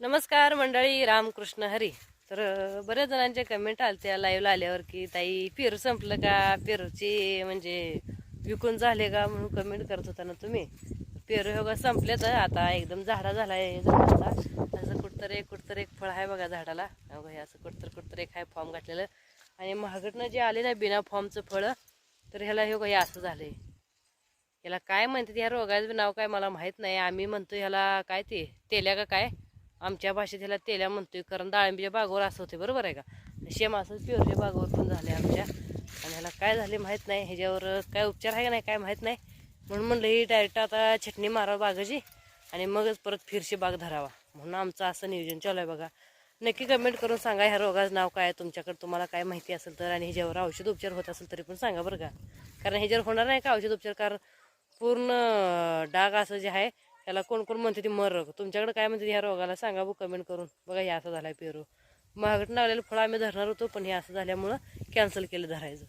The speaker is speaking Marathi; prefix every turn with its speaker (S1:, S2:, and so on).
S1: नमस्कार मंडळी, रामकृष्ण हरी. तर बऱ्याच जणांचे कमेंट आलत्या लाईव्हला आल्यावर की ताई पेरू संपलं का, पेरूची म्हणजे विकून झाले का म्हणून कमेंट करत होता ना तुम्ही. पेरू हे बघा संपले तर आता एकदम झाडा झालाय झाडाचा. असं कुठतर एक फळ आहे बघा झाडाला. बघा हे असं कुठतर एक आहे फॉर्म घातलेलं. आणि महागडनं जे आले ना बिना फॉर्मचं फळ, तर ह्याला हे बघा हे असं झालंय. याला काय म्हणतात ह्या रोगाचं नाव काय मला माहीत नाही. आम्ही म्हणतो ह्याला काय ते तेल्या का काय, आमच्या भाषेत ह्याला तेल्या म्हणतोय. कारण डाळिंबीच्या बागेवर असं होते, बरोबर आहे का. सेम असंच पेरूच्या बागेवर पण झाले आमच्या. आणि ह्याला काय झाले माहीत नाही, ह्याच्यावर काय उपचार आहे का नाही काय माहीत नाही. म्हणून म्हणलं ही डायरेक्ट आता छटणी मारावं बागाची आणि मगच परत फिरशी बाग धरावा, म्हणून आमचं असं नियोजन चालू आहे बघा. नक्की कमेंट करून सांगा ह्या रोगाचं नाव काय तुमच्याकडे, तुम्हाला काय माहिती असेल तर. आणि ह्याच्यावर औषध उपचार होत असेल तरी पण सांगा बरं का. कारण ह्याच्यावर होणार नाही का औषध उपचार, कारण पूर्ण डाग असं जे आहे त्याला कोण कोण म्हणते ती मर रोग. तुमच्याकडे काय म्हणते ह्या रोगाला सांगा बघ कमेंट करून. बघा हे असं झालाय पेरू. महागडं लागलेलं फळ आम्ही धरणार होतो, पण हे असं झाल्यामुळं कॅन्सल केलं धरायचं.